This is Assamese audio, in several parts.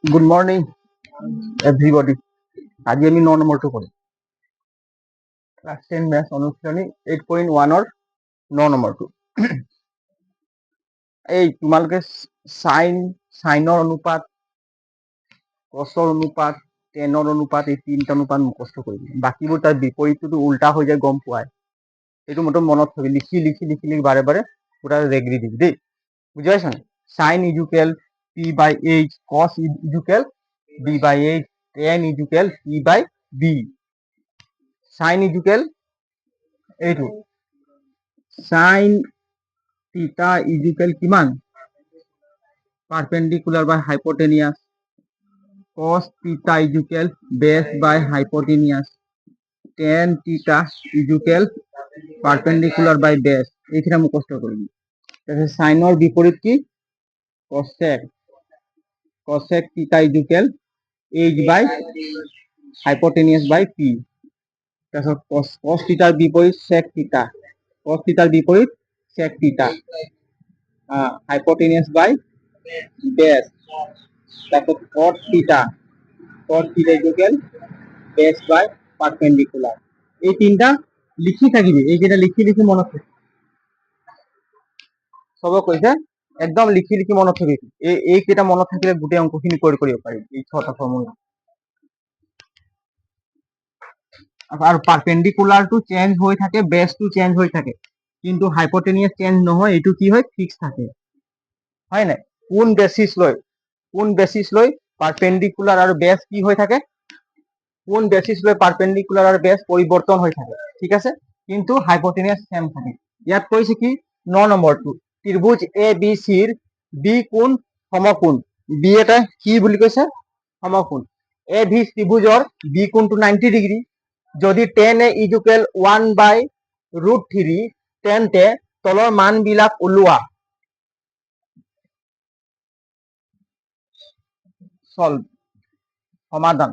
Good morning everybody. আজি আমি 9 নম্বৰটো কৰিম। ক্লাছ 10 মেথছ অনুশীলনী 8.1 ৰ 9 নম্বৰটো। এই তোমালোকে সাইনৰ অনুপাত, কছৰ অনুপাত, টেনৰ অনুপাত, এই তিনিটা অনুপাত মুখস্থ কৰিবি। বাকীবোৰ তাৰ বিপৰীতটো উল্টা হৈ যায়, গম পোৱাই। এইটো মতে মনত থবি, লিখি লিখি লিখি লিখি বাৰে বাৰে পুৰা ৰেগৰি দিবি দেই। বুজি পাইছা? Sine equal P by H, cos equal B by H, tan equal P by B. Sine equal এইটো সাইন থিটা ইজুকেল কিমান? Perpendicular by hypotenuse. Cos theta equal base by hypotenuse. Tan theta equal perpendicular by base. এইখানে মুখস্থ করবি। সাইনৰ বিপরীত কি? Cosec. Cosec theta equal H by hypotenuse by P. তাৰপিছত কস থিটাৰ বিপরীত সেক থিটা। কস থিটার বিপরীত সেক থিটা। হাইপোটেনিয়াস বাই বেস। তারপর কট থিটা ইকুয়াল বেস বাই পারপেন্ডিকুলার। এই তিনটা লিখি থাকিবি, এইকেইটা লিখি লিখি মনত থাকিবি। সবে কৈছে একদম লিখি লিখি মনত থাকিবি। এইকেইটা মনত থাকিলে গোটেই অংকখিনি কৰিব পাৰিবি, এই 6টা ফৰ্মুলা। আর পারপেন্ডিকুলারটো চেঞ্জ হৈ থাকে, বেসটো চেঞ্জ হৈ থাকে, কিন্তু হাইপোটেনিয়াস চেঞ্জ নহয়। এইটো কি হয়? ফিক্স থাকে, হয় নাই? কোন বেসিস লৈ পারপেন্ডিকুলার আর বেস কি হৈ থাকে? কোন বেসিস লৈ পারপেন্ডিকুলার আর বেস পরিবর্তন হৈ থাকে, ঠিক আছে? কিন্তু হাইপোটেনিয়াস সেম থাকে। ইয়াত কৈছে কি 9 নম্বৰটো, ত্ৰিভুজ এ বি সিৰ বি কোণ সমকোণ। বি এটা কি বুলি কৈছে? সমকোণ। A V ত্ৰিভুজৰ B কোণটো 90 degree. যদি tan a ইকুৱেল 1/√3 তেন্তে তলৰ মানবিলাক ওলোৱা। সলভ, সমাধান।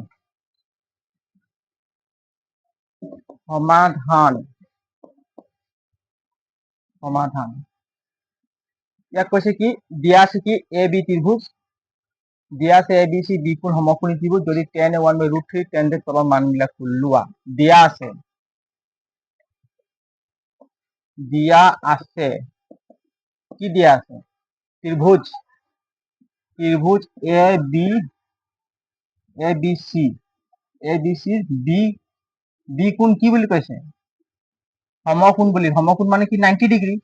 সমাধান সমাধান ইয়াক কৈছে কি? দিয়া আছে কি এ বি ত্রিভুজ, দিয়া আছে এ বি সি বি কোণ সমকোণী ত্রিভুজ। যদি tan a 1/√3 তেন্তে তলৰ মানবিলাক ওলোৱা। দিয়া আছে, দিয়া আছে। কি দিয়া আছে? ত্রিভুজ, ত্রিভুজ A B C, A B C B কোণ কি বুলি কৈছে? সমকোণ বুলি। সমকোণ মানে কি? 90 ডিগ্ৰী।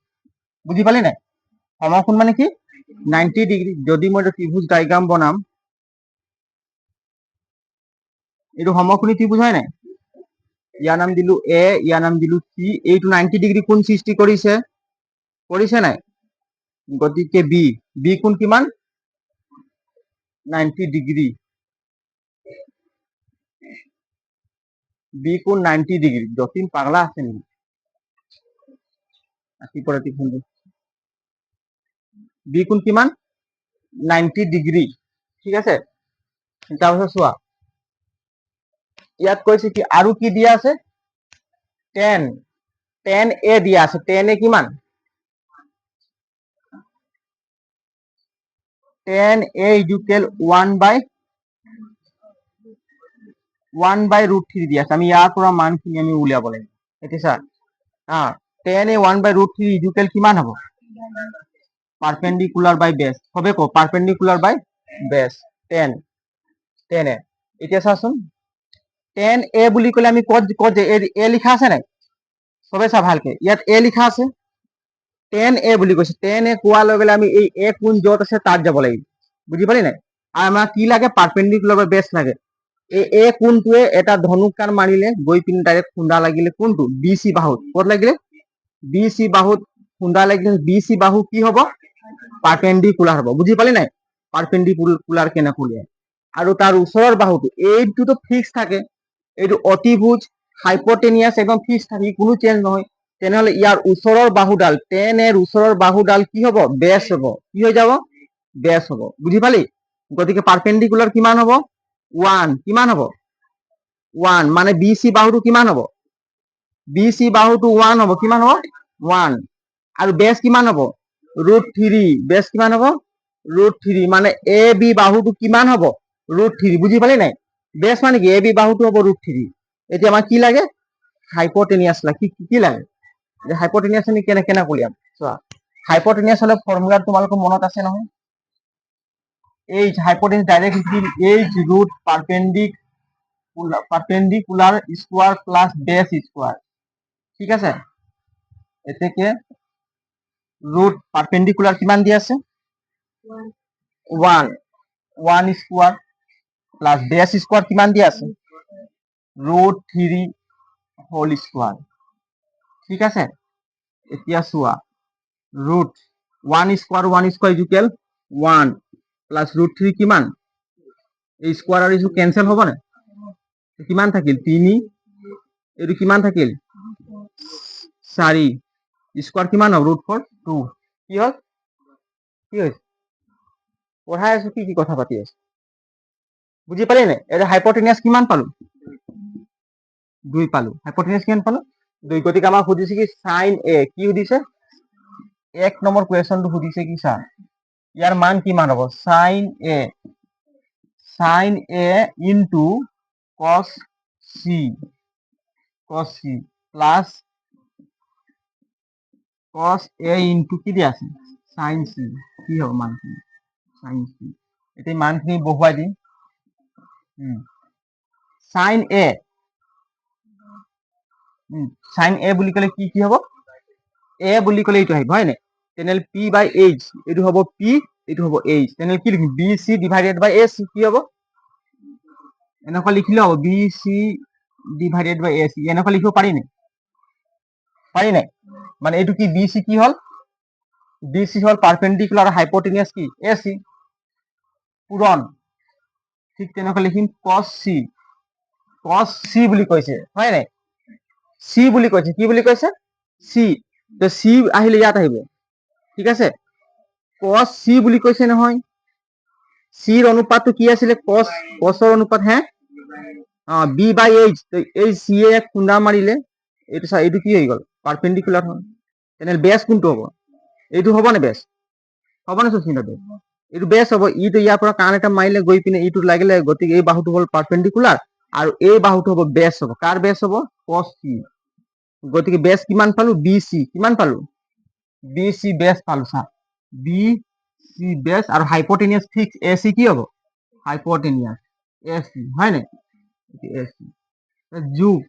বুজি পালি নাই? সমকোণ মানে কি? 90 ডিগ্ৰী। যদি মই ত্ৰিভুজ ডায়াগ্ৰাম বনাম, এইটো সমকোণী ত্ৰিভুজ হয় নাই? ইয়াৰ নাম দিলো এ, ইয়াৰ নাম দিলো সি। এইটো 90 ডিগ্ৰী কোণ সৃষ্টি কৰিছে, কৰিছে নাই? গতিকে বি, বি কোণ কিমান? 90 ডিগ্ৰী। বি কোণ 90 ডিগ্ৰী। যতীন পাগলা আছে নেকি? ৰাতিপুৱা ফোন কৰি। বি কোণ কিমান? 90 ডিগ্ৰী, ঠিক আছে? তাৰপিছত চোৱা, ইয়াত কৈছে কি আৰু কি দিয়া আছে? tan, tan a দিয়া আছে। tan a কিমান? tan a ইকুৱেল 1/√3 দিয়া আছে। আমি ইয়াৰ পৰা মানখিনি আমি উলিয়াব লাগিব। এতিয়া চা, tan a 1/√3 ইকুৱেল কিমান হ'ব? Perpendicular by base. হবে কো perpendicular by base. tan a। এতিয়া চাচোন, tan a বুলি কলে আমি কত যে এ লিখা আছে নাই? সবে চা ভালকে, ইয়াত এ লিখা আছে। tan a বুলি কৈছে। tan a কোৱাৰ লগে লগে আমি এই এ কোণ যত আছে তাত যাব লাগিব। বুজি পালি নাই? আর আমাক কি লাগে? পারপেন্ডিকুলার বাই বেস লাগে। এই এ কোণটোৱে এটা ধনুকাণ মাৰিলে গৈ পিনে ডাইৰেক্ট খুন্দা লাগিলে কোনটো? বি সি বাহুত। কত লাগিলে? বি সি বাহুত খুন্দা লাগিলে। বি সি বাহু কি হব? পারপেন্ডিকুলার হব। বুঝি পালি নাই? পারপেন্ডিকুলার কেনেকৈ উলিয়ায়। আৰু তাৰ ওচৰৰ বাহুটো এইটোতো ফিক্স থাকে। এইটো অতিভুজ হাইপোটেনিয়াস একদম ফিক্স থাকে, কোনো চেঞ্জ নহয়। তেনেহলে ইয়াৰ ওচৰৰ বাহুডাল, tan এৰ ওচৰৰ বাহুডাল কি হব? বেস হব। কি হৈ যাব? বেস হব। বুঝি পালি? গতিকে পারপেন্ডিকুলার কিমান হব? 1। কিমান হব? 1। মানে বি সি বাহুটো কিমান হব? বি সি বাহুটো 1 হব। কিমান হব? 1। আৰু বেস কিমান হব? √3। বেস কিমান হব? √3। মানে এ বি বাহুটো কিমান হব? √3 বুজি পালি নাই বেছ মানে কি এ বি বাহুটো হ'ব √3 এতিয়া আমাক কি লাগে হাইপোটেনিয়াছ লাগে কি লাগে যে হাইপোটেনিয়াছ আমি কেনে উলিয়াম চোৱা হাইপোটেনিয়াছ হলে ফৰ্মুলা তোমালোকৰ মনত আছে নহয় H hypotenuse direct H root perpendicular square plus base square ঠিক আছে এতে ৰুট পাৰপেন্ডিকুলাৰ কিমান দি আছে 1 স্কোয়াৰ প্লাস বেস স্কোয়াৰ কিমান দি আছে √3 হোল স্কোয়াৰ ঠিক আছে এতিয়া চোৱা ৰুট 1 স্কোয়ার ইকুয়াল 1 প্লাস √3 কিমান এই স্কোয়ার আর ইসু ক্যান্সেল হ'ব না কিমান থাকিল 3 এইটো কিমান থাকিল 4 স্কোয়ার কিমান হ'ব √4 2 কি হল কি হৈছে পঢ়াই আছো কি কথা পাতি আছো বুজি পালি নাই এটা হাইপোটেনিয়াস কিমান পালো 2 পালো হাইপোটেনিয়াস কিমান পালো 2 গতিকে আমাক সুধিছে কি sin a কি সুধিছে 1 নম্বৰ কোৱেশ্চনটো সুধিছে কি চা ইয়াৰ মান কিমান হ'ব sin a into cos c plus cos a into কি দিয়া আছে sin c কি হ'ব মানখিনি sin c এতিয়া মানখিনি বহুৱাই দিম sin a বুলি ক'লে কি হ'ব a বুলি ক'লে এইটো আহিব হয় নাই তেনেহ'লে p by h এইটো হ'ব p এইটো হ'ব h তেনেহ'লে কি লিখিম bc ডিভাইডেড বাই ac কি হ'ব এনেকুৱা লিখিলে হ'ব bc ডিভাইডেড বাই ac এনেকুৱা লিখিব পাৰি নাই মানে এইটো কি bc কি হ'ল bc হ'ল পারপেন্ডিকুলার আর হাইপোটেনিয়াস কি ac পূরণ ঠিক তেনেকুৱা লিখিম cos c বুলি কৈছে হয় নাই c বুলি কৈছে কি বুলি কৈছে c তো c আহিলে ইয়াত আহিব ঠিক আছে cos c বুলি কৈছে নহয় c ৰ অনুপাতটো কি আছিলে cos ৰ অনুপাত হে b by h তো এই c এ খুন্দা মাৰিলে এইটো কি হৈ গ'ল পারপেন্ডিকুলার হয় তেনেহ'লে বেস কোনটো হ'ব এইটো হ'ব নে বেস হ'ব না সুস্মিতা বেস এইটো বেস হ'ব ইটো ইয়াৰ পৰা কাণ এটা মাৰিলে গৈ পিনে ইটো লাগিলে গতিকে এই বাহুটো হ'ল পাৰপেন্ডিকুলাৰ আৰু এই বাহুটো হ'ব বেস হ'ব কাৰ বেস হ'ব cos c গতিকে বেস কিমান পালো bc কিমান পালো bc বেস পালো চা bc বেস আৰু হাইপোটেনিয়াস ফিক্স ac কি হ'ব হাইপোটেনিয়াস ac হয় নাই ac যোগ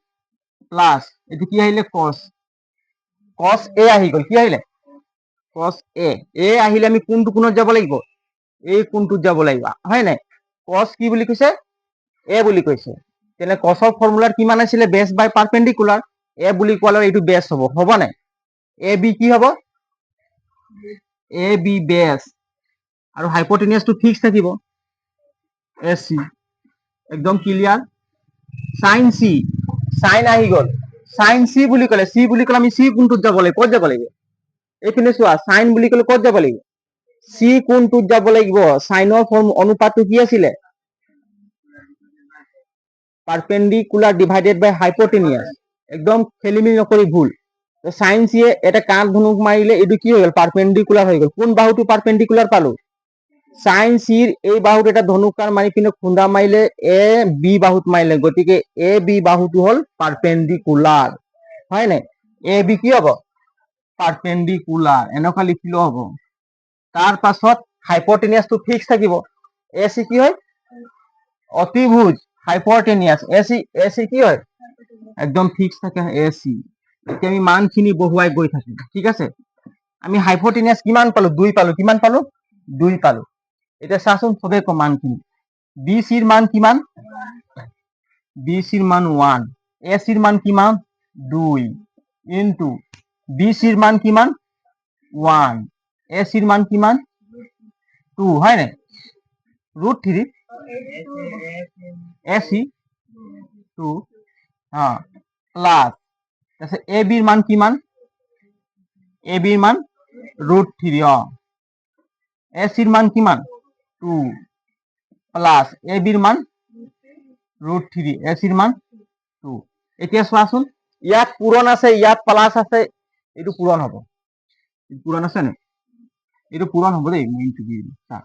প্লাস এটো কি আহিলে cos a আহি গ'ল কি আহিলে cos a আহিলে আমি কোনটো কোণত যাব লাগিব এই কোণটোত যাব লাগিব হয় নাই cos কি বুলি কৈছে a বুলি কৈছে তেনে cosৰ ফৰ্মুলাৰ কিমান আছিলে বেস বাই পাৰপেন্ডিকুলাৰ a বুলি কোৱালে এইটো বেস হ'ব নাই a b কি হ'ব a b বেস আৰু হাইপোটেনিয়াসটো ফিক্স থাকিব ac একদম ক্লিয়ার sin c sin আহি গ'ল sin c বুলি ক'লে আমি c কোনটোত যাব লাগিব ক'ত যাব লাগিব এইপিনে চোৱা sin বুলি ক'লে ক'ত যাব লাগিব c কোনটোত যাব লাগিব সাইনৰ ফৰ্ম অনুপাতটো কি আছিলে পাৰপেন্ডিকুলাৰ ডিভাইডেড বাই হাইপোটেনিয়াস একদম খেলিমেলি নকৰি ভুল তো sin c এটা কাণ ধনুক মাৰিলে এইটো কি হৈ গ'ল পারপেন্ডিকুলার হৈ গ'ল কোন বাহুটো পারপেন্ডিকুলার পালো sin c এই বাহুত এটা ধনুকার মাৰি পিনে খুন্দা মাৰিলে a b বাহুত মাৰিলে গতিকে a b বাহুটো হ'ল পাৰপেন্ডিকুলাৰ হয় নাই a b কি হ'ব পাৰপেন্ডিকুলাৰ এনেকুৱা লিখিলেও হ'ব তাৰ পাছত হাইপোটেনিয়াসটো ফিক্স থাকিব ac কি হয় অতিভুজ হাইপোটেনিয়াস ac কি হয় একদম ফিক্স থাকে ac এতিয়া আমি মানখিনি বহুৱাই গৈ থাকিম ঠিক আছে আমি হাইপোটেনিয়াস কিমান পালো 2 পালো কিমান পালো 2 পালো এতিয়া চাচোন সবে ক মানখিনি bc ৰ মান কিমান bc ৰ মান 1 ac ৰ মান কিমান 2 ইনটু bc ৰ মান কিমান 1 ac ৰ মান কিমান 2 হয় নাই √3 ac 2 প্লাস তাৰপিছত ab ৰ মান কিমান ab ৰ মান √3 ac ৰ মান কিমান 2 প্লাস ab ৰ মান √3 ac ৰ মান 2 এতিয়া চোৱাচোন ইয়াত পূৰণ আছে ইয়াত প্লাস আছে এইটো পূৰণ হ'ব পূৰণ আছে নে এইটো পূৰণ হ'ব দেই ইনটু দি চা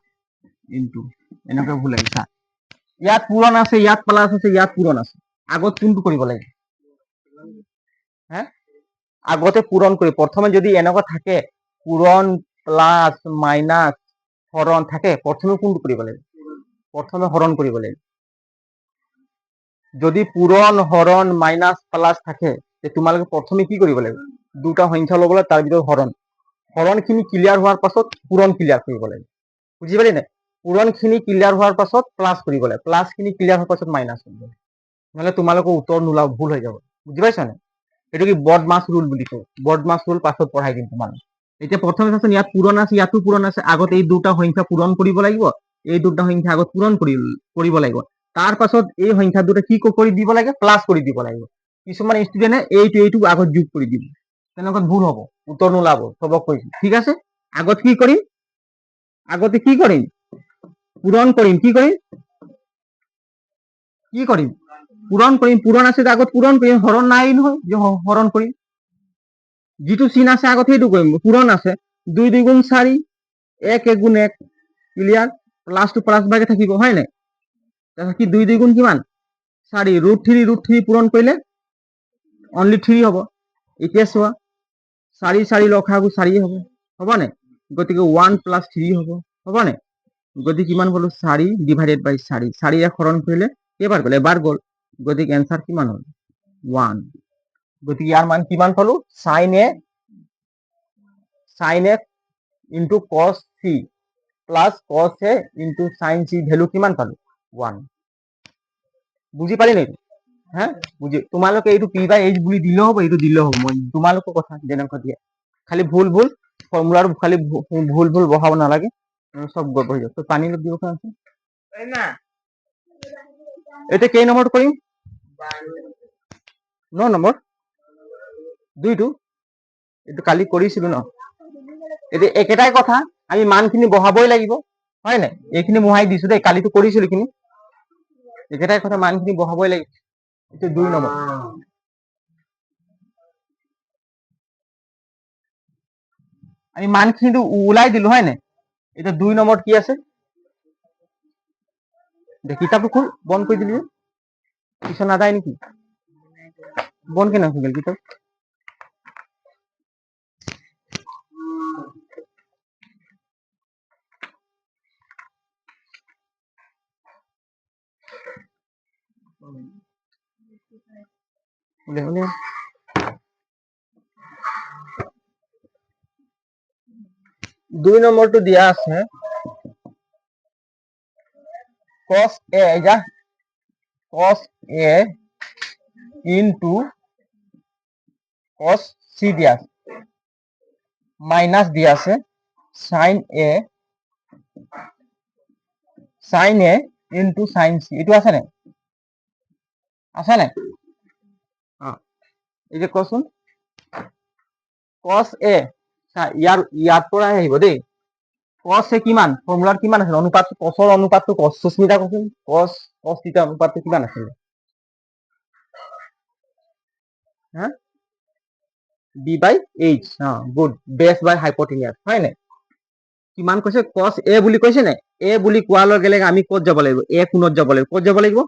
ইনটু এনেকৈ ভুল লাগিছে ইয়াত পূৰণ আছে, ইয়াত প্লাছ আছে, ইয়াত পূৰণ আছে, আগত কোনটো কৰিব লাগে? হে আগতে পূৰণ কৰি, প্ৰথমে যদি এনেকুৱা থাকে পূৰণ প্লাছ মাইনাছ হৰণ থাকে, প্ৰথমে কোনটো কৰিব লাগে? প্ৰথমে হৰণ কৰিব লাগে। যদি পূৰণ হৰণ মাইনাছ প্লাছ থাকে তোমালোকে প্ৰথমে কি কৰিব লাগিব? দুটা সংখ্যা ল'ব লাগে, তাৰ ভিতৰত হৰণ, হৰণখিনি ক্লিয়াৰ হোৱাৰ পাছত পূৰণ ক্লিয়াৰ কৰিব লাগে। বুজি পালি নাই? পূৰণখিনি ক্লিয়াৰ হোৱাৰ পাছত প্লাছ কৰিব লাগে, প্লাছখিনি ক্লিয়াৰ হোৱাৰ পাছত মাইনাছ কৰিব লাগে, নহ'লে তোমালোকৰ উত্তৰ নোলাব, ভুল হৈ যাব। বুজি পাইছা নাই? এইটো কি বডমাছ ৰুল বুলি কয়। বডমাছ ৰুল পাছত পঢ়াই দিম তোমালোক। এতিয়া প্ৰথমে চাচোন, ইয়াত পূৰণ আছে, ইয়াতো পূৰণ আছে, আগত এই দুটা সংখ্যা পূৰণ কৰিব লাগিব, এই দুটা সংখ্যা আগত পূৰণ কৰিব লাগিব, তাৰ পাছত এই সংখ্যা দুটা কি কৰি দিব লাগে? প্লাছ কৰি দিব লাগিব। কিছুমান ষ্টুডেণ্টে এইটো আগত যোগ কৰি দিব, তেনেকুৱা ভুল হ'ব, উত্তৰ নোলাব, চবক কৈছো। ঠিক আছে, আগত কি কৰিম? আগতে কি কৰিম? পূৰণ কৰিম। কি কৰিম? কি কৰিম? পূৰণ কৰিম। পূৰণ আছে আগত পূৰণ কৰিম, হৰণ নাই নহয় যে হৰণ কৰিম। যিটো চিন আছে আগত সেইটো কৰিম, পূৰণ আছে, 2 2 গুণ 4, 1 1 গুণ 1, ক্লিয়াৰ, প্লাছটো প্লাছ ভাগে থাকিব, হয় নাই? তাৰপিছত কি 2 2 গুণ কিমান? 4, √3 পূৰণ কৰিলে অনলি 3 হ'ব। এতিয়া চোৱা, 4 4 লসাগু 4 হ'ব, হ'ব নাই? গতিকে 1 + 3 হ'ব, হ'ব নাই? গতিকে কিমান পালো? 4 ডিভাইডেড বাই 4, 4 হৰণ কৰিলে কেইবাৰ গ'ল? এবাৰ গ'ল, গতিকে এনসাৰ কিমান হ'ল? 1। গতিকে ইয়াৰ মান কিমান পালো? sin a into cos c plus cos a into sin c, value কিমান পালো? 1। বুজি পালি নেকি? হ্যাঁ, বুঝি। তোমালোকে এইটো p/h বুলি দিলেও হ'ব, এইটো দিলেও হ'ব, মই তোমালোকৰ কথা যেনেকুৱা দিয়ে। খালি ভুল ফৰ্মুলাৰ খালি ভুল বহাব নালাগে, সব গড়বড় হৈ যাব। তো পানী অলপ দিব আছে। এটা কেই নম্বৰটো কৰিম? 9 নম্বৰ, 2টো এইটো কালি কৰিছিলো ন। এতিয়া একেটাই কথা, আমি মানখিনি বহাবই লাগিব, হয় নাই? এইখিনি বহাই দিছো দেই, কালিতো কৰিছিলো এইখিনি। একেটাই কথা, মানখিনি বহাবই লাগিব। এইটো 2 নম্বৰ। আমি মানখিনিটো ওলাই দিলো, হয় নাই? এটা 2 নম্বৰত কি আছে? কিতাপটো খুল, বন্ধ কৰি দিলি, পিছত নাযায় নেকি? বন্ধ কেনে হৈ গেল কিতাপ? দুই নম্বৰটো দিয়া আছে cos a, যা cos a into cos c দিয়া আছে, মাইনাস দিয়া আছে sin a into sin c। এইটো আছে নাই? আছে নাই? এই যে কচোন, cos a, ইয়াৰ পৰা আহিব দেই। cos a কিমান? ফৰ্মুলাত কিমান আছিল? অনুপাত, cosৰ অনুপাতটো cos, সুস্মিতা কচোন, cos θ অনুপাতটো কিমান আছিল? হা, b/h। গুড, বেছ বাই হাইপটেনিয়াছ, হয় নাই? কিমান কৈছে? cos a বুলি কৈছে নাই? a বুলি কোৱাৰ লগে লগে আমি ক'ত যাব লাগিব? a কোণত যাব লাগিব। ক'ত যাব লাগিব?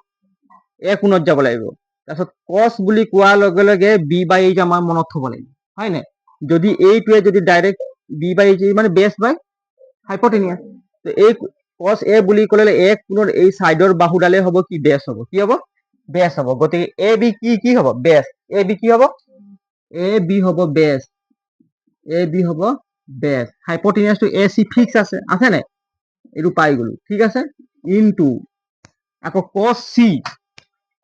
a কোণত যাব লাগিব। তাৰপিছত cos বুলি কোৱাৰ লগে লগে b/h আমাৰ মনত থব লাগিব, হয় নাই? যদি এইটোৱে যদি ডাইৰেক্ট b/h মানে বেছ বাই হাইপটেনিয়াছ, তো এই cos a বুলি ক'লে a কোণৰ এই সাইডৰ বাহুডালে হ'ব কি? বেছ হ'ব। কি হ'ব? বেছ হ'ব। গতিকে a b কি হ'ব? বেছ। a b কি হ'ব? a b হ'ব বেছ। a b হ'ব বেছ। হাইপটেনিয়াছটো a c ফিক্স আছে, আছে নাই? এইটো পাই গলো, ঠিক আছে। ইনটু আকৌ cos c,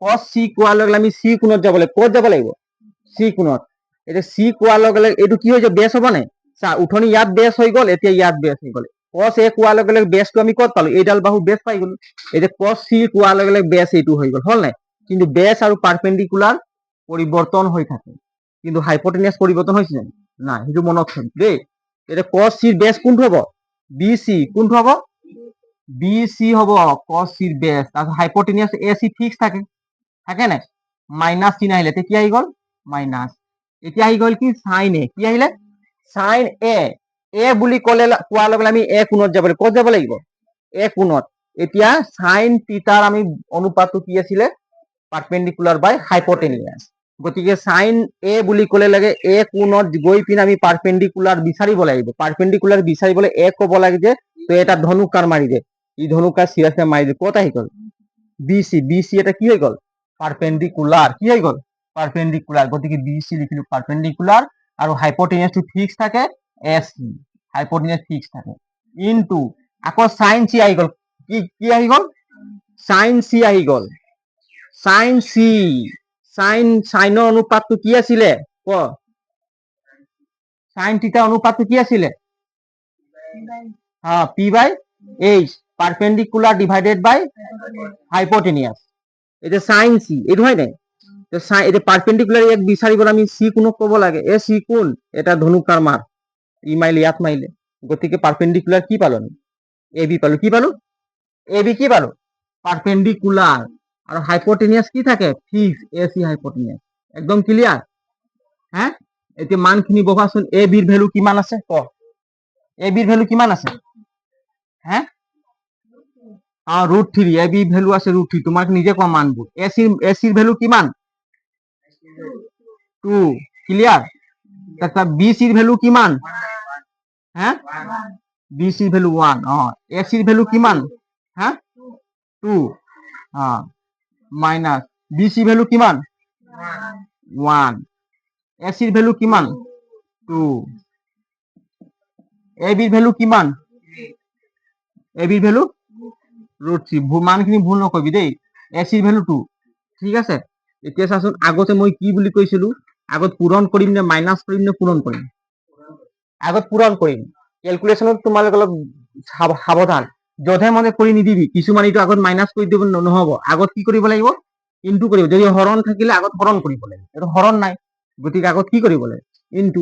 cos c কোৱাৰ লগে লগে আমি c কোণত যাব লাগিব। ক'ত যাব লাগিব? c কোণত। এতিয়া c কোৱাৰ লগে লগে এইটো কি হৈ যাব? বেছ হ'ব নাই? চা, উঠনি ইয়াত বেছ হৈ গ'ল, এতিয়া ইয়াত বেছ হৈ গ'ল। cos a কোৱাৰ লগে লগে বেছটো আমি ক'ত পালো? এইডাল বাহু বেছ পাই গলো। এতিয়া cos c কোৱাৰ লগে লগে বেছ এইটো হৈ গ'ল, হল নাই? কিন্তু বেছ আৰু পাৰপেণ্ডিকুলাৰ পৰিৱৰ্তন হৈ থাকে, কিন্তু হাইপটেনিয়াছ পৰিৱৰ্তন হৈছে জানো? নাই, সেইটো মনত থম দেই। এতিয়া cos c ৰ বেছ কোনটো হ'ব? bc। কোনটো হ'ব? bc হ'ব cos c ৰ বেছ। তাৰপিছত হাইপটেনিয়াছ ac ফিক্স থাকে, থাকে নাই? মাইনাছ চিন আহিলে, এতিয়া কি আহি গ'ল? মাইনাছ। এতিয়া আহি গ'ল কি? sin a। কি আহিলে? sin a। a বুলি কোৱাৰ লগে লগে আমি a কোণত যাব লাগিব। ক'ত যাব লাগিব? a কোণত। এতিয়া সাইন থিটাৰ আমি অনুপাতটো কি আছিলে পারপেন্ডিকুলার বাই হাইপোটেনিয়াস গতিকে সাইন এ বুলি ক'লে লাগে এ কোণত গৈ পিনে আমি পারপেন্ডিকুলার বিচাৰিব লাগিব পাৰপেন্ডিকুলাৰ বিচাৰিবলৈ এ ক'ব লাগে যে তো এটা ধনুকাৰ মাৰি দে ই ধনুকাৰ চিৰাছে মাৰি দে ক'ত আহি গ'ল বিসি বিসি এটা কি হৈ গ'ল পারপেন্ডিকুলার কি হৈ গ'ল পারপেন্ডিকুলার গতিকে বিসি লিখিলো পারপেন্ডিকুলার আৰু হাইপোটেনিয়াসটো ফিক্স থাকে এসি হাইপোটেনিয়াস ফিক্স থাকে ইনটু আকৌ সাইন সি আহি গ'ল কি কি আহি গ'ল সাইন সি আহি গ'ল সাইন সি সাইনৰ অনুপাতটো কি আছিলে ক সাইন থিটা অনুপাতটো কি আছিলে P by H perpendicular divided by hypotenuse এটা সাইন সি এইটো হয় নাই এটা পারপেন্ডিকুলার এক বিচাৰিবলৈ আমি সি কোণক ক'ব লাগে এ সি কোণ এটা ধনুকাৰ মাৰ ই মাৰিলে ইয়াত মাৰিলে গতিকে পারপেন্ডিকুলার কি পালো এ বি পালো কি পালো এ বি কি পালো পারপেন্ডিকুলার আর হাইপোটেনিয়াস কি থাকে ফিক্স এ সি হাইপোটেনিয়াস একদম ক্লিয়ার হ্যাঁ এতিয়া মানখিনি বহাচোন এ বিৰ ভ্যালু কিমান আছে ক এ বিৰ ভ্যালু কিমান আছে হ্যাঁ √3 এ বি ভ্যালু আছে √3 তোমাক নিজে কোৱা মানবোৰ এ সিৰ ভ্যালু কিমান 2 ক্লিয়াৰ তাৰপিছত বি সিৰ ভ্যালু কিমান হ্যাঁ বি সিৰ ভ্যালু 1 এ সিৰ ভ্যালু কিমান হ্যাঁ 2 মাইনাস বি সি ভ্যালু কিমান 1 এ সিৰ ভ্যালু কিমান 2 এ বিৰ ভ্যালু কিমান এ বিৰ ভ্যালু √3 মানখিনি ভুল নকৰিবি দেই এ সিৰ ভ্যালু 2 ঠিক আছে এতিয়া চাচোন আগতে মই কি বুলি কৈছিলো আগত পূৰণ কৰিম নে মাইনাস কৰিম নে পূৰণ কৰিম আগত পূৰণ কৰিম ক্যালকুলেশনত তোমালোক অলপ সাৱধান যধে মধে কৰি নিদিবি কিছুমান এইটো আগত মাইনাস কৰি দিব নহব আগত কি কৰিব লাগিব ইনটু কৰিব যদি হৰণ থাকিলে আগত হৰণ কৰিব লাগিব এইটো হৰণ নাই গতিকে আগত কি কৰিব লাগে ইনটু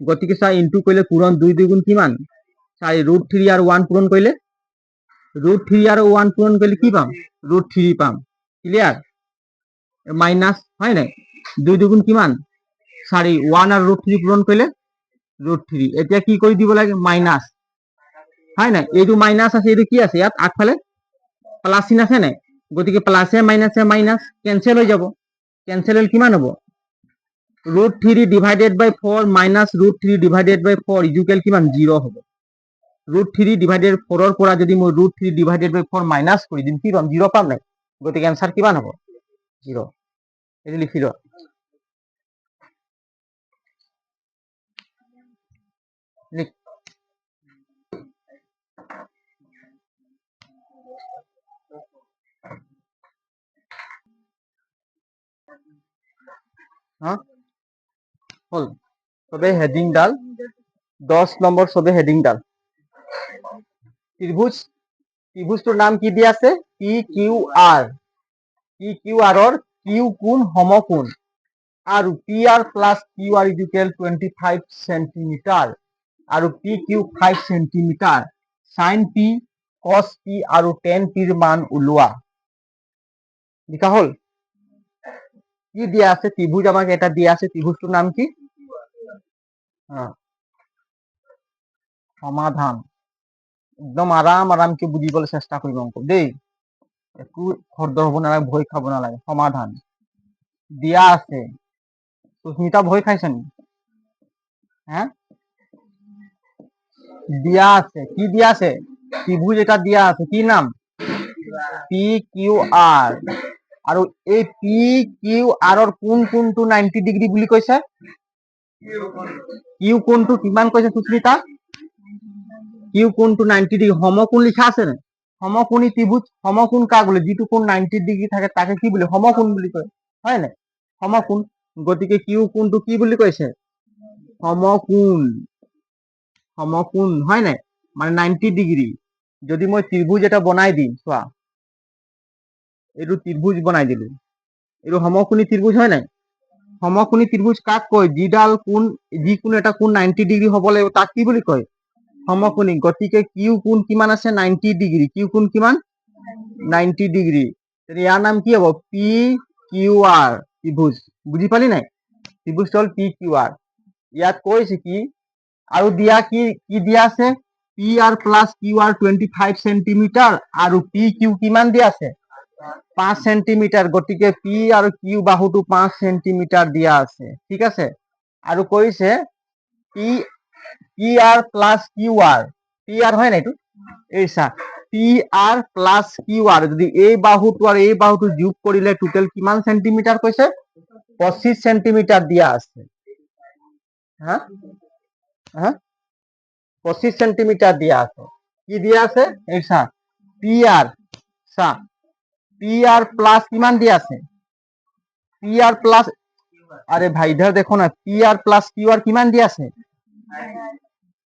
গতিকে চা ইনটু কৰিলে পূৰণ 2 2 গুণ কিমান 4 √3 আৰু 1 পূৰণ কৰিলে √3 আৰু 1 পূৰণ কৰিলে কি পাম √3 পাম ক্লিয়াৰ মাইনাস হয় নাই 2 2 গুণ কিমান 4 1 আৰু √3 পূৰণ কৰিলে √3 এতিয়া কি কৰি দিব লাগে মাইনাস হয় নাই এইটো মাইনাস আছে এইটো কি আছে ইয়াত আগফালে প্লাস চিন আছে নাই গতিকে প্লাসে মাইনাস কেনসেল হৈ যাব কেনসেল হল কিমান হ'ব √3 ডিভাইডেড বাই 4 মাইনাস √3 ডিভাইডেড বাই 4 ইকুয়াল কিমান 0 হ'ব √3 ডিভাইডেড 4 ৰ পৰা যদি মই √3 ডিভাইডেড বাই 4 মাইনাস কৰি দিম কি পাম 0 পাম নাই গতিকে आंसर কিমান হ'ব 0 এই লিখি ল লিখ হ্যাঁ হল তবে হেডিং ডাল 10 নম্বৰ সবে হেডিং ডাল ত্ৰিভুজটোৰ নাম কি দিয়া আছে পি কিউ আৰ ৰ কিউ কোণ সমকোণ আৰু P R plus Q R equal 25 centimetre আৰু P Q 5 centimetre sine P cos P আৰু টেন পিৰ মান ওলোৱা লিখা হল কি দিয়া আছে ত্ৰিভুজ আমাক এটা দিয়া আছে ত্ৰিভুজটোৰ নাম কি সমাধান একদম আৰামকে বুঝিবলৈ চেষ্টা কৰিম অংক দেই একো খৰদ হ'ব নালাগে ভয় খাব নালাগে সমাধান দিয়া আছে সুস্মিতা ভয় খাইছে নি হ্যাঁ দিয়া আছে কি দিয়া আছে ত্রিভুজ এটা দিয়া আছে কি নাম পি কিউ আৰ আৰু এই পি কিউ আৰৰ কোন কোনটো 90 ডিগ্ৰী বুলি কৈছে কিউ কোনটো কিমান কৈছে সুস্মিতা কিউ কোনটো 90 ডিগ্ৰী সমকোণ লিখা আছে নে সমকোণী ত্ৰিভুজ সমকোণ কাক বোলে যিটো কোণ 90 ডিগ্ৰী থাকে তাকে কি বোলে সমকোণ বুলি কয় হয় নাই সমকোণ গতিকে কিউ কোণটো কি বুলি কৈছে সমকোণ হয় নাই মানে 90 ডিগ্ৰী যদি মই ত্ৰিভুজ এটা বনাই দিম চোৱা এইটো ত্রিভুজ বনাই দিলো এইটো সমকোণী ত্রিভুজ হয় নাই সমকোণী ত্রিভুজ কাক কয় যিডাল কোণ যিকোনো এটা কোণ 90 ডিগ্ৰী হ'ব লাগিব তাক কি বুলি কয় সমকোণী গতিকে কিউ কোণ কিমান আছে 90 ডিগ্ৰী কিউ কোণ কিমান 90 ডিগ্ৰী ইয়াৰ নাম কি হ'ব পি কিউ আৰ ত্ৰিভুজ বুজি পালি নাই ত্ৰিভুজ হ'ল পি কিউ আৰ ইয়াত কৈছে কি আৰু দিয়া কি দিয়া আছে P R plus Q R 25 centimetre আৰু পি কিউ কিমান দিয়া আছে 5 সেন্টিমিটাৰ, গতিকে পি আৰু কিউ বাহুটো 5 সেন্টিমিটাৰ দিয়া আছে। ঠিক আছে, আৰু কৈছে P P R plus Q R, P R হয় না এইটো, এই চা P R plus Q R যদি এই বাহুটো আৰু এই বাহুটো যোগ কৰিলে টোটেল কিমান সেন্টিমিটাৰ কৈছে 25 সেন্টিমিটার দিয়া আছে। হ্যাঁ হ্যাঁ 25 সেন্টিমিটার দিয়া আছে। কি দিয়া আছে এই চা পি আর চা পি আর প্লাস কিমান দিয়া আছে পি আর প্লাস, আরে ভাই ইধার দেখো না P R plus Q R কিমান দিয়া আছে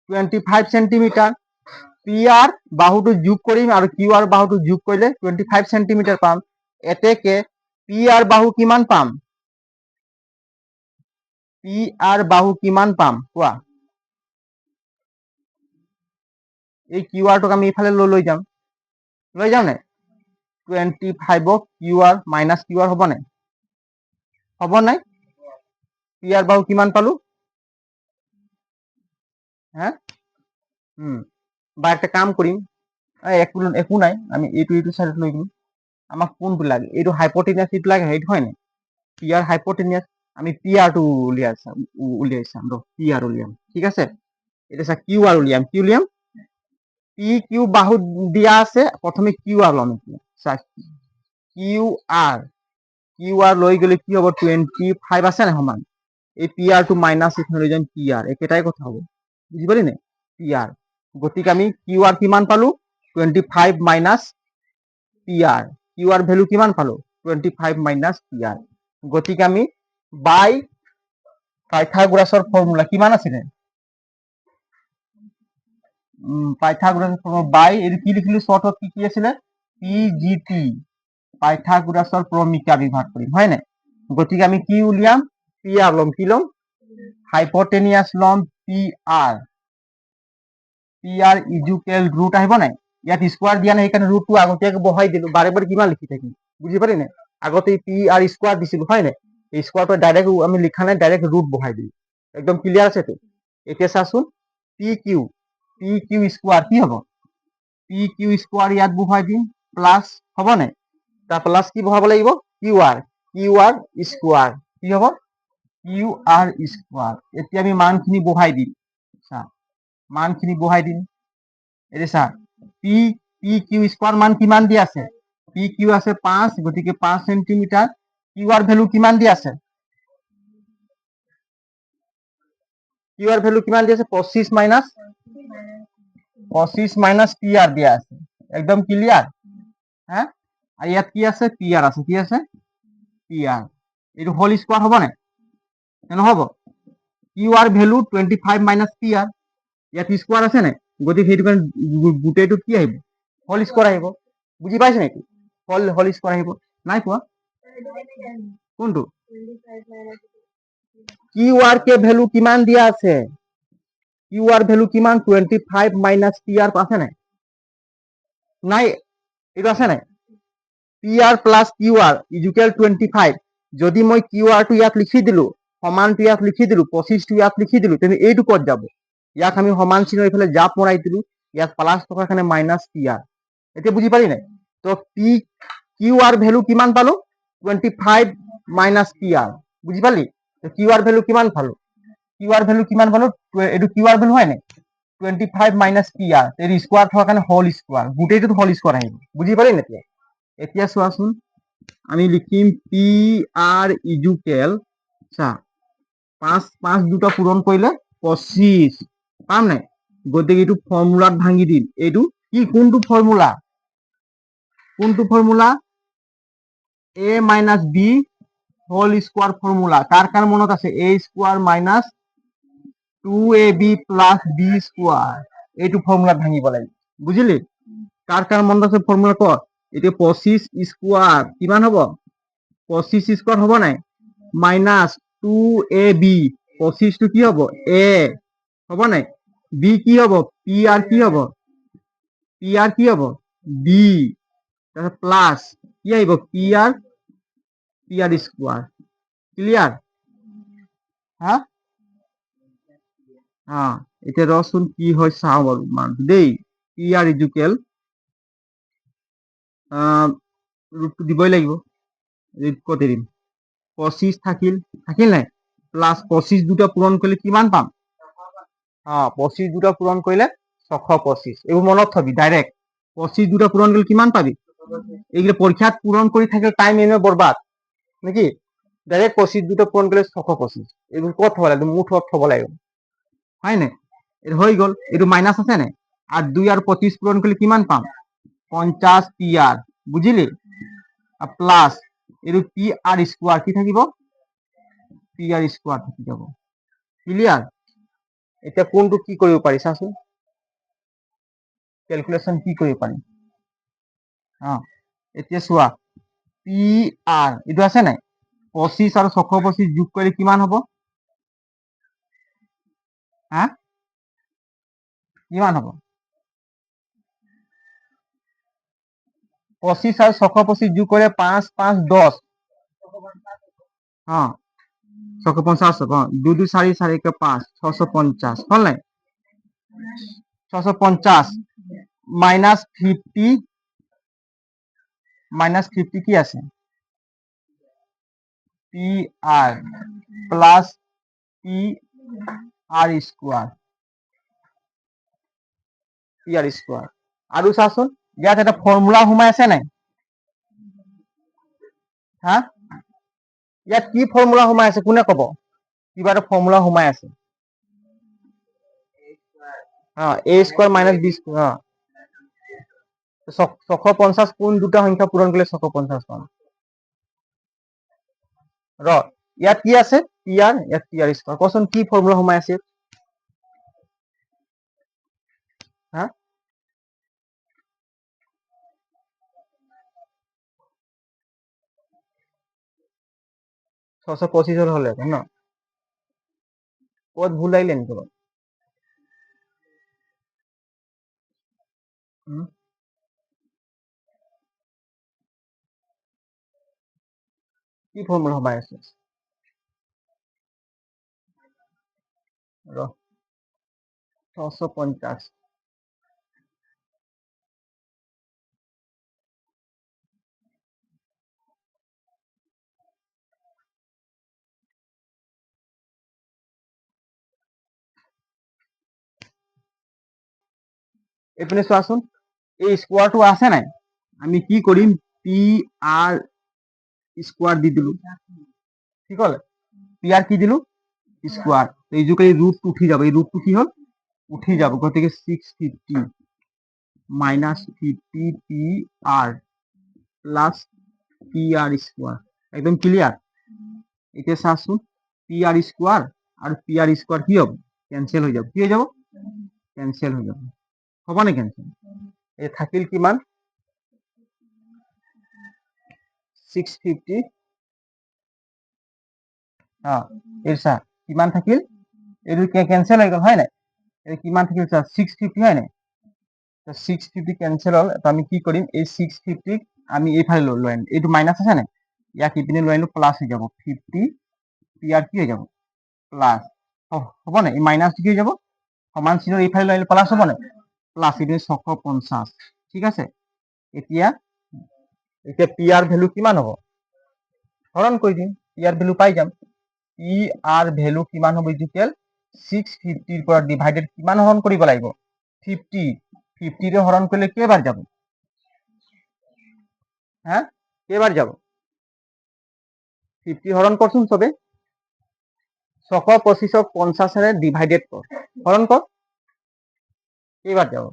25 সেন্টিমিটার। পি আর বাহুটো যোগ কৰিম আৰু কিউ আৰ বাহুটো যোগ কৰিলে 25 সেন্টিমিটাৰ পাম। এতেকে পি আৰ বাহু কিমান পাম, পি আৰ বাহু কিমান পাম কোৱা। এই কিউ আৰটোক আমি এইফালে লৈ যাম নাই 25 Q R minus Q R হ'ব নাই, হ'ব নাই, পি আৰ বাহু কিমান পালো হ্যাঁ বা একটা কাম কৰিম একো নাই, আমি এইটো সাইডত লৈ দিম। আমাক কোনটো লাগে, এইটো হাইপোটেনিয়াস ইটো লাগে সেইটো হয় নাই, পি আর হাইপোটেনিয়াস, আমি পি আরটো উলিয়াই চাম পি আর উলিয়াম। ঠিক আছে, এটা চা কিউ আর উলিয়াম, কি উলিয়াম পি কিউ বাহু দিয়া আছে, প্রথমে কিউ আর লম চা কিউ আর লৈ গেলে কি হব 25 আছে না সমান, এই পি আর টু মাইনাস এখানে লৈ যাম পি আর, একেটাই কথা হব, বুঝি পারি না পি আর। গতিকে আমি কিউ আর কিমান পালো 25 minus P R, Q R value কিমান পালো 25 মাইনাস পি আর। গতিকে আমি বাই পাইথাগোৰাসৰ ফৰ্মুলা কিমান আছিলে পাইথাগোৰাসৰ ফৰ্মুলা বাই এইটো কি লিখিলো শৰ্টত কি আছিলে পি জি টি, পাইথাগোৰাসৰ ক্ৰমিকা বিভাগ কৰিম হয় নাই। গতিকে আমি কি উলিয়াম পি আৰ লম, কি লম হাইপোটেনিয়াস লম পি আৰ ইজুকেল ৰুট আহিব নাই, ইয়াত স্কোয়াৰ দিয়া নাই সেইকাৰণে ৰুটটো আগতীয়াকে বহাই দিলো, বাৰে বাৰে কিমান লিখি থাকিম বুঝি পারি না, আগতে পি আর স্কোয়ার দিছিলো হয় নাই, এই স্কোয়ারটো ডাইরেক্ট আমি লিখা নাই, ডাইরেক্ট ৰুট বহাই দিলো, একদম ক্লিয়ার আছে তো। এতিয়া চাচোন পি কিউ স্কোয়ার কি হব পি কিউ স্কোয়ার ইয়াত বহাই দিম প্লাস হব নাই, তাৰ প্লাস কি বহাব লাগিব কিউ আর স্কোয়ার কি হব কিউ আর স্কোয়ার। এতিয়া আমি মানখিনি বহাই দিম, চা মানখিনি বহাই দিম, এতিয়া চা পি কিউ স্কোয়ার মান কিমান দি আছে পি কিউ আছে 5, গতিকে 5 সেন্টিমিটার, কিউ আর ভ্যালু কিমান দি আছে কিউ আর ভ্যালু কিমান দি আছে 25 মাইনাস পি আর দিয়া আছে, একদম ক্লিয়ার হ্যাঁ। আর ইয়াত কি আছে পি আর আছে, কি আছে পি আর, এইটো হোল স্কোয়ার হব নাই নহব, Q R value 25 minus P R, ইয়াত স্কোয়ার আছে নাই, গতিকে সেইটো কাৰণে গোটেইটো কি আহিব হোল স্কোয়াৰ আহিব, বুঝি পাইছে নেকি হোল স্কোয়াৰ আহিব নাই কোৱা কোনটো কিউ আর কে ভ্যালু কিমান দিয়া আছে, কিউ আর ভ্যালু কিমান 25 মাইনাস পি আর আছে নাই নাই, এইটো আছে নাই P R plus Q R equal 25, যদি মই কিউ আর টো ইয়াত লিখি দিলো সমানটো ইয়াত লিখি দিলো 25 টো ইয়াত লিখি দিলো, তেনে এইটো কত যাব, ইয়াক আমি সমান চিহ্ন এইফালে জাপ মৰাই দিলো, ইয়াত প্লাস থকাৰ কাৰণে মাইনাস পি আর। এতিয়া বুজি পালি নাই, তো পি কিউ আর ভ্যালু কিমান পালো 25 মাইনাস পি আর, বুঝি পালি, তো কিউ আর ভ্যালু কিমান পালো এইটো কিউ আর ভ্যালু হয় নাই 25 মাইনাস পি আর, এর স্কোয়ার থকাৰ কাৰণে হোল স্কোয়াৰ, গোটেইটো হোল স্কোয়াৰ আহিব, বুজি পালি নাই। এতিয়া চোৱাচোন আমি লিখিম পি আৰ ইজুকেল চা 5 দুটা পূৰণ কৰিলে 25 পাম নাই, গতিকে এইটো ফর্মুলাত ভাঙি দিম, এইটো কি কোনটো formula A minus B whole square formula, কার কার মনত আছে A square minus 2ab plus B square, এইটো ফর্মুলাত ভাঙিব লাগিব বুঝিলি, কার কার মনত আছে ফর্মুলা ক, এতিয়া 25 স্কোয়ার কিমান হব 25 স্কোয়ার হব নাই মাইনাস 2ab, 25 টো কি হব এ হব নাই, বি কি হব পি আর কি হব বি, প্লাস কি আহিব পি আর স্কোয়ার, ক্লিয়ার হ্যাঁ হ্যাঁ। এতিয়া ৰচোন কি হয় চাওঁ বাৰু মানটো দেই। পি আৰ ইজুকেল ৰুটটো দিবই লাগিব, ৰুট ক'ত এৰিম, 25 থাকিল নাই, প্লাছ 25 দুটা পূৰণ কৰিলে কিমান পাম? 25 দুটা পূৰণ কৰিলে 625। এইবোৰ মনত থবি ডাইৰেক্ট। 25 দুটা পূৰণ কৰিলে কিমান পাবি? এইগুলো পৰীক্ষাত পূৰণ কৰি থাকিলে টাইম এনে বৰবাদ নাকি? ডাইৰেক্ট 25 দুটা পূৰণ কৰিলে 625। এইবোৰ ক'ত থব লাগিব? মুঠত থব লাগিব, হয় নাই? এটা হৈ গ'ল, এইটো মাইনাস আছে নাই? আর 2 আর 25 পূরণ করলে কিমান পাম? 50 পি আর, বুঝিলি? প্লাস এর পি আর স্কোয়ার কি থাকিব? পি আর স্কোয়ার থাকি যাব। ক্লিয়ার? এতিয়া কোনটো কি কৰিব পাৰি চাচোন, ক্যালকুলেশন কি কৰিব পাৰি? এতিয়া চোৱা, পি আৰ এইটো আছে নাই? 25 আৰু 625 যোগ কৰিলে কিমান হ'ব? কিমান হ'ব? 25 আর 625 যোগ করে 5 5 10, 650 হবে, 2 2 4 4 1 5, 650 হল নাই? 650 মাইনাস 50 কি আছে? পি আর প্লাস পি আর স্কোয়ার, আৰু চাচোন ইয়াত এটা ফৰ্মুলা সোমাই আছে নাই? ইয়াত কি ফৰ্মুলা সোমাই আছে কোনে কব? কিবা এটা ফৰ্মুলা সোমাই আছে। A square minus B square. 650 কোন দুটা সংখ্যা পূরণ করলে 650 পাম? ইয়াত কি আছে? পি আর, ইয়াত পি আর স্কোয়ার। কচোন কি ফর্মুলা সোমাই আছে? 625 হলে ন? কত ভুল আইলেন তো? কি ফর্মুলা সোমাই আছে? 650 এপিনে চোৱাচোন, এই স্কোয়াৰটো আছে নাই? আমি কি কৰিম? পি আর স্কোয়ার দি দিলো, ঠিক হল? পি আর কি দিলো? স্কোয়ার। এই যুগে রুট উঠি যাব, এই রুটটো কি হল? উঠি যাব, গতিকে 650 মাইনাস 50 পি আর প্লাস পি আর স্কোয়ার। একদম ক্লিয়ার? এতিয়া চাচোন, পি আর স্কোয়ার আর পি আর স্কোয়ার কি হবে? ক্যান্সেল হয়ে যাব। কি হয়ে যাব? ক্যান্সেল হয়ে যাব। হব না ক্যান্সেল? এই থাকিল কিমান? 650, এর চা কিমান থাকিল? এইটো ক্যান্সেল হয়ে গেল, হয় নাই? এই কিমান থাকিল চা? 650, হয় নাই? 650 ক্যান্সেল হল। তো আমি কি কৰিম? এই 650 আমি এইফালে লৈ আনিম, এইটো মাইনাস আছে নাই? ইয়াক ইপিনে লৈ আনিলো, প্লাস হয়ে যাব 50 পি আর কি হয়ে যাব? প্লাস হব না? এই মাইনাস কি হয়ে যাব? সমান চিহ্ন এইফালে লৈ আনিলে প্লাস হব না? প্লাস ইপিনে 650, ঠিক আছে? এতিয়া পি আর ভ্যালু কিমান হব? হরণ কৰি দিম, পি আৰ ভ্যালু পাই যাম। পি আৰ ভ্যালু কিমান হ'ব? ইকুয়াল 650 পৰা ডিভাইডেড কিমান হৰণ কৰিব লাগিব? 50। 50 ৰে হৰণ কৰিলে কেইবাৰ যাব? কেইবাৰ যাব? 50 হরণ করছুন সবে। 625 50 ডিভাইডেড কর, হরণ কর, কেইবার যাব?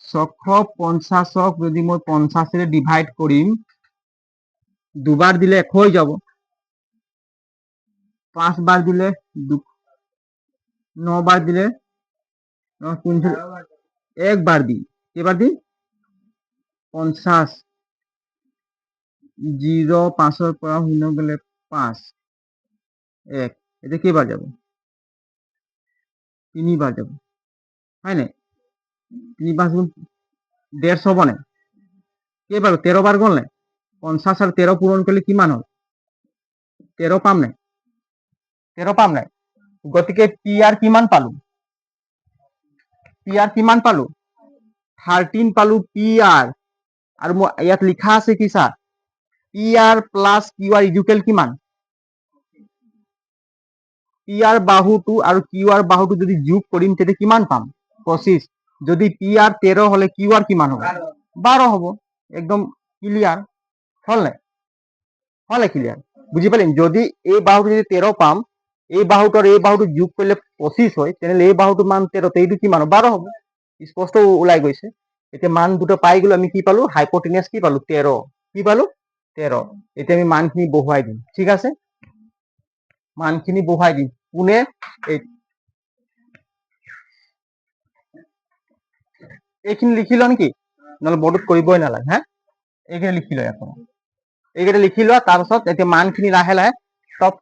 650 যদি মই 50 ডিভাইড করিম, দুবার দিলে 1 হয়ে যাব, 5 বার দিলে 9 বার দিলে 1 বার দি, কেবার দি? 50 0 5 পৰা 0 গেলে 5 1, এটা কেইবার যাব? 3 বার যাব, হয় নাই? 3 5 গুণ 150 হব না? কেইবার? 13 বার গল না? 50 আর 13 পূরণ করলে কিমান হল? 13 পাম নাই? 13 পাম নাই? গতিকে পি আৰ কিমান পালো? পি আৰ কিমান পালো? 13 পালো পি আৰ। আৰু ইয়াত লিখা আছে কি চা, P R plus Q R equal কিমান? পি আৰ বাহুটো আৰু কিউ আৰ বাহুটো যদি যোগ কৰিম তেতিয়া কিমান পাম? 25। যদি পি আৰ 13 হলে কিউ আৰ কিমান হ'ব? 12 হ'ব। একদম ক্লিয়াৰ হল নাই? হলে ক্লিয়ার বুঝি পালিম। যদি এই বাহুটো যদি 13 পাম, এই বাহুটো আর এই বাহুটো যোগ করলে 25 হয়, তাহলে এই বাহুটোর মান 13, এইটো কি মান 12 হ'ব। স্পষ্ট ওলাই গৈছে। এতিয়া মান দুটো পাই গলো, আমি কি পালো? হাইপোটেনিয়াস কি পালো? 13। কি পালো? 13। এতিয়া আমি মানখিনি বহুৱাই দিম, ঠিক আছে? মানখিনি বহুৱাই দিম। কোনে? এইখিনি লিখি ল নেকি? নহলে বৰ্ডত কৰিবই নালাগে। হা, এইখিনি লিখি লয় এখন। এইকেইটা লিখি লোৱা, তাৰপিছত এতিয়া মানখিনি লাহে লাহে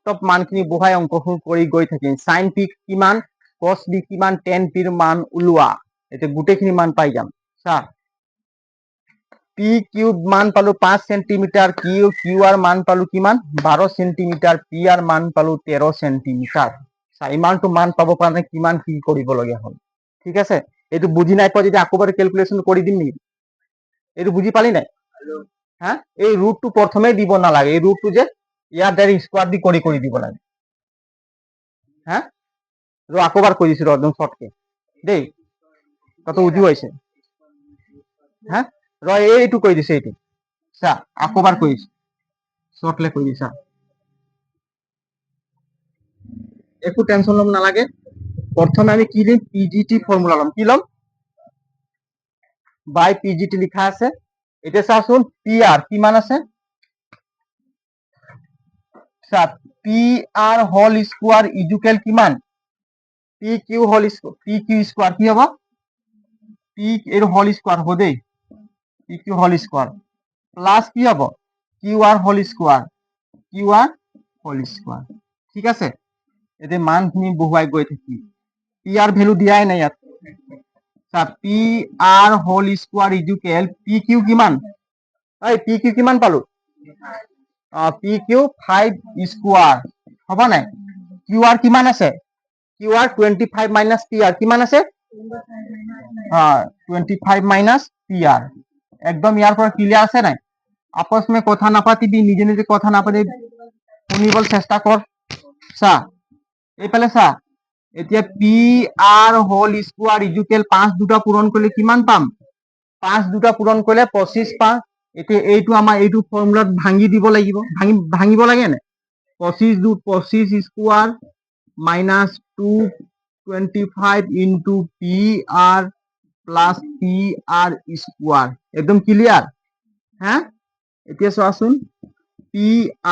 টপ মানখিনি বহাই অংকখন কৰি গৈ থাকিম। সাইন পি কিমান, কস বি কিমান, টেন পিৰ মান ওলোৱা। এতিয়া গোটেইখিনি মান পাই যাম। চা, পি কিউব মান পালো 5 সেন্টিমিটার, কিউ আৰ মান পালো কিমান? 12 সেন্টিমিটাৰ, পি আৰ মান পালো 13 সেন্টিমিটাৰ। চা, ইমানটো মান পাব কাৰণে কিমান কি কৰিবলগীয়া হ'ল। ঠিক আছে, এইটো বুজি নাই পোৱা যদি আকৌ এবাৰ ক্যালকুলেশন কৰি দিম নেকি? এইটো বুজি পালি নাই? হ্যাঁ, এই রুটটো প্রথমে দিব নালাগে। এই রুটটো যে ইয়ার দ্বারা স্কোয়ার দি করে দিব লাগে। হ্যাঁ, আকোবার করে দিছি একদম শর্টকে দেই, কত উজু হয়েছে। হ্যাঁ, এইটু করে দিছে, এইটু চা আকোবার করে দিছি, শর্টলে করে দিছা। একটু টেনশন লম নালাগে। প্রথমে আমি কি লিম? পিজিটি ফর্মুলা লম। কি লম? বাই পিজিটি লিখা আছে। এটা চাচোন, পি আর কিমান আছে? P R whole square equal কিমান? P Q whole P Q square কি হব? পি এর হোল স্কোয়ার হব দেই, P Q whole square plus কি হব? Q R whole square, Q R whole square. ঠিক আছে, এতে মানখিনি বহুৱাই গৈ থাকি। পি আর ভ্যালু দিয়াই নাই ইয়াত। P R whole square equal P Q কিমান? পি কিউ কিমান পালো? পি কিউ 5 স্কোয়ার হব নাই? কিউ আর কিমান আছে? Q R 25 minus P R কিমান আছে? 25 মাইনাস পি আর। একদম ইয়ার পর ক্লিয়ার আছে নাই? আপস মে কথা নাপাতিবি, নিজে নিজে কথা নাপাতিবি, শুনিবলৈ চেষ্টা কৰ। চা, এইফালে চা, এতিয়া P R whole square equal 5 দুটা পূরণ করলে কিমান পাম? 5 দুটা পূরণ করলে 25 পাম। এতিয়া এইটো আমাৰ এইটো ফৰ্মুলাত ভাঙি দিব লাগিব। ভাঙিব লাগে নে? 25 square minus 225 into P R plus P R square. একদম ক্লিয়ার? হ্যাঁ, এতিয়া চোৱাচোন, পি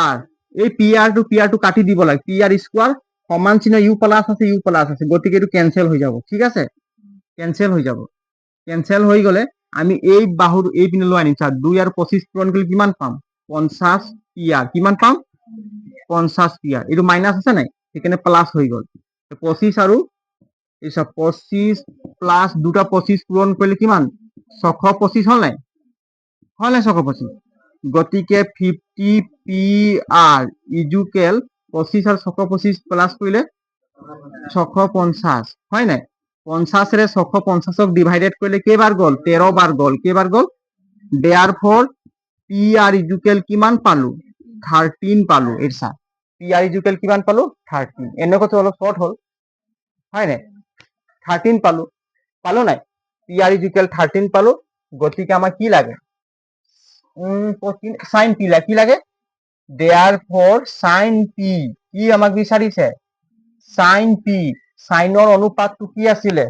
আর, এই পি আর টু কাটি দিব লাগে। পি আর স্কোয়ার সমান চিহ্ন ইউ প্লাস আছে, ইউ প্লাস আছে, গতিকে এইটো ক্যান্সেল হৈ যাব। ঠিক আছে, ক্যান্সেল হৈ যাব। ক্যান্সেল হৈ গলে আমি এই বাহুৰ এই পিনে লৈ আনিম। চা, 2 আর 25 পূরণ করলে কিমান পাম? 50 পি আর। কিমান পাম? 50 পি আর। এইটো মাইনাস আছে নাই, সেখানে প্লাস হৈ গল। 25 আৰু 25 প্লাস দুটা 25 পূরণ করলে কিমান? 625 হল নাই? হল নাই 625? গতিকে 50 পি আর ইজুকেল 25 আর 625 প্লাস করলে 650 হয় নাই? 50 রে 650 ডিভাইডেড করলে কেবার গল? 13 বার গল। কেবার গল? Therefore P R equal কিমান পালো? 13 পালো। এর সা পি আর ইজুকেল কিমান পালো? 13। এনে কত হলো? শর্ট হল, হয় নাই? 13 পালো, পালো নাই? পি আর ইজুকেল 13 পালো। গতিকে আমার কি লাগে? সাইন পি লাগে। কি লাগে? দেয়ার ফর সাইন পি কি আমাক বিচাৰিছে? Sign P. সাইনৰ অনুপাতটো কি আছিলে?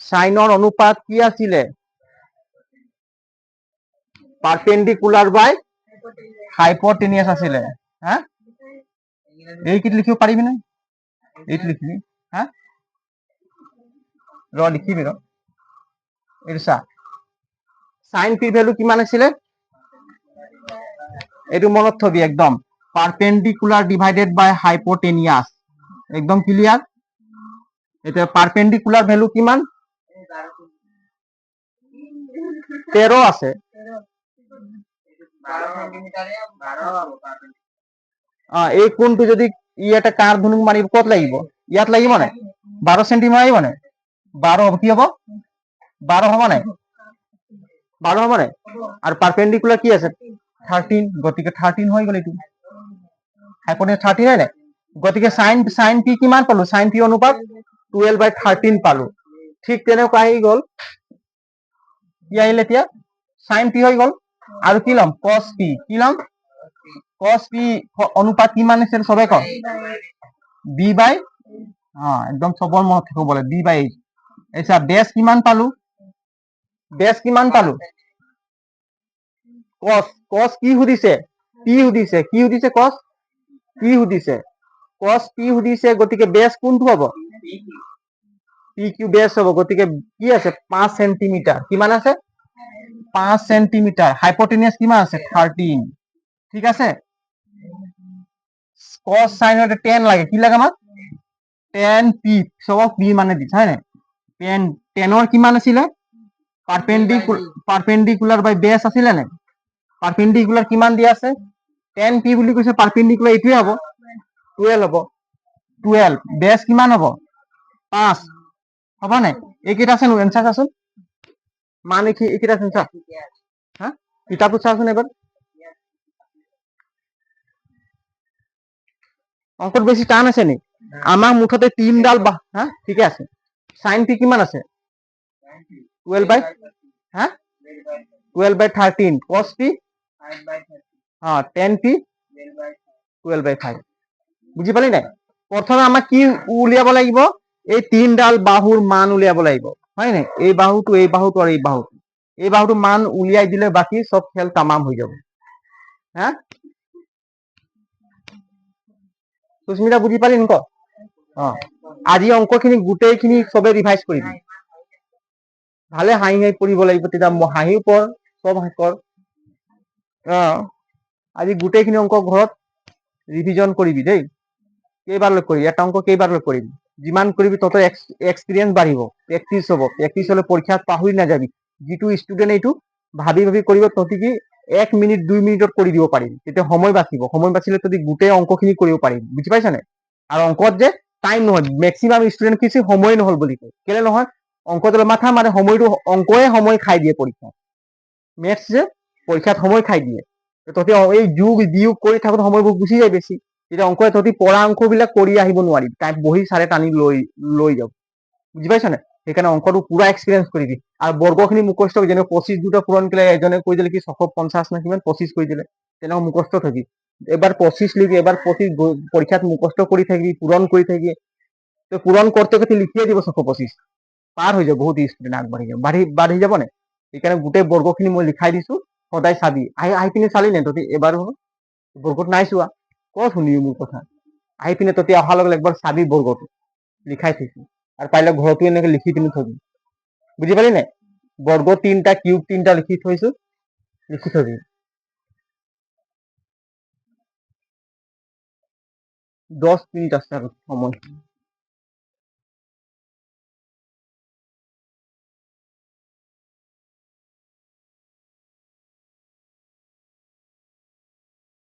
সাইনৰ অনুপাত কি আছিলে? পাৰপেন্ডিকুলাৰ বাই হাইপোটেনিয়াস আছিলে। হ্যাঁ, এইটো লিখিব পাৰিবি না? এইটো লিখিবি। হ্যাঁ, লিখিবি এইটো চা, সাইন পি ভ্যালু কিমান আছিলে? এইটো মনত থবি একদম, পারপেন্ডিকুলার ডিভাইডেড বাই হাইপোটেনিয়াস। একদম ক্লিয়ার? এটা পারপেন্ডিকুলার ভ্যালু কিমান? 13 আছে। এই কোণটো যদি ই এটা কাৰ ধনুক মাৰিব ক'ত লাগিব ইয়াত লাগিব নাই 12 সেন্টি মাৰিব নাই 12 হ'ব কি হ'ব 12 হ'ব নাই 12 হ'ব নাই আৰু পারপেন্ডিকুলার কি আছে 13 গতিকে 13 হৈ গ'ল এইটো হাইপোটেনাস 13 হয় নাই গতিকে সাইন পি কিমান পালো সাইন পি অনুপাত 12/13 পালো ঠিক তেনেকুৱা আহি গ'ল কি আহিল এতিয়া সাইন পি হৈ গ'ল আৰু কি ল'ম cos পি কি ল'ম cos পি অনুপাত কিমান আছিল সবে কওক বি বাই একদম সবৰ মনত থাকিব বলে বি বাই এইচা বেস কিমান পালো cos কি সুধিছে পি সুধিছে কি সুধিছে cos পি সুধিছে cos পি সুধিছে গতিকে বেস কোনটো হ'ব পি কিউ বেস হ'ব গতিকে কি আছে 5 সেন্টিমিটার কিমান আছে 5 সেন্টিমিটার হাইপোটেনিয়াস কিমান আছে 13 ঠিক আছে cos sin হতে 10 লাগে কি লাগে আমাক 10 পি সবক পি মানে দিছে হয় নাই 10 ৰ কিমান আছিলে পাৰপেন্ডিকুলাৰ বাই বেস আছিলে নাই পাৰপেন্ডিকুলাৰ কিমান দিয়া আছে 10 পি বুলি কৈছে পাৰপেন্ডিকুলাৰ এইটোৱে হ'ব 12 হ'ব 12 বেস কিমান হ'ব 5 হ'ব নাই এইকেইটা আছে নো এনসার চাচোন মানে কি এইকেইটা আছে চা হা কিতাপটো চাচোন এবাৰ অঙ্কত বেশি টান আছে নি আমার মুঠতে 3 ডাল হ্যাঁ ঠিকে আছে সাইন পি কিমান আছে 12 বাই হ্যাঁ 12/13 cos পি 10 পি 12/5 বুঝি পালি নাই প্রথমে আমাক কি উলিয়াব লাগিব এই 3 ডাল বাহুর মান উলিয়াব লাগিব হয় নাই এই বাহুটো আর এই বাহুটো মান উলিয়াই দিলে বাকি সব খেল তামাম হৈ যাব হ্যাঁ সুস্মিতা বুঝি পালি ক আজি অঙ্কখিনি গোটেইখিনি সবে রিভাইজ কৰিবি ভালে হাঁহি হাঁহি পঢ়িব লাগিব তেতিয়া হাঁহিও পঢ় সব কৰ আজি গোটেইখিনি অঙ্ক ঘৰত ৰিভিজন কৰিবি দেই কেইবাৰলৈ কৰিবি এটা অঙ্ক কেইবাৰলৈ কৰিবি যিমান কৰিবি তত এক্সপিৰিয়েন্স বাঢ়িব প্ৰেক্টিস হলে পৰীক্ষাত পাহৰি নাযাবি যিটো ষ্টুডেন্ট এইটো ভাবি ভাবি কৰিব ততি কি 1 মিনিট 2 মিনিটত কৰি দিব পাৰিবি তেতিয়া সময় বাচিলে ততি গোটেই অঙ্কখিনি কৰিব পাৰিবি বুজি পাইছ নাই আৰু অঙ্কত যে টাইম নহয় মেক্সিমাম ষ্টুডেন্ট কিছু সময় নহল বুলি কয় কেলে নহয় অঙ্ক দিলে মাথা মাৰে সময়টো অঙ্কয়ে সময় খাই দিয়ে পৰীক্ষা মেথছ যে পৰীক্ষাত সময় খাই দিয়ে তহঁতি এই যোগ বিয়োগ কৰি থাকোতে সময়বোৰ গুচি যায় বেছি তেতিয়া অঙ্ক তহঁতি পঢ়া অঙ্কবিলাক কৰি আহিব নোৱাৰি টাইম বহি চাৰে টানি লৈ যাব বুজি পাইছ নাই সেইকাৰণে অঙ্কটো পুৰা এক্সপিৰিয়েন্স কৰিবি আৰু বৰ্গখিনি মুখস্থ যেনে 25 দুটা পূৰণ কৰিলে এজনে কৈ দিলে কি 650 না কিমান 25 কৈ দিলে তেনেকুৱা মুখস্থ থাকি এবাৰ 25 লিখি এবাৰ 25 পৰীক্ষাত মুখস্থ কৰি থাকিবি পূৰণ কৰি থাকিবি তো পূৰণ কৰতে কৰতে লিখিয়ে দিব 625 পাৰ হৈ যাব বহুত ষ্টুডেন্ট আগবাঢ়ি যাব বাঢ়ি যাব নাই সেইকাৰণে গোটেই বৰ্গখিনি মই লিখাই দিছো সদায় চাবি আহি পিনে চালি নে তহঁতি এবাৰ বৰ্গত নাই চোৱা ক'ত শুনিবি মোৰ কথা আহি পিনে তহঁতি অহাৰ লগে একবাৰ চাবি বৰ্গটো লিখাই থৈছো আৰু পাৰিলে ঘৰতো এনেকে লিখি পিনে থবি বুজি পালি নাই বৰ্গ 3টা কিউব 3টা লিখি থৈছো লিখি থবি 10 মিনিট আছে আৰু সময়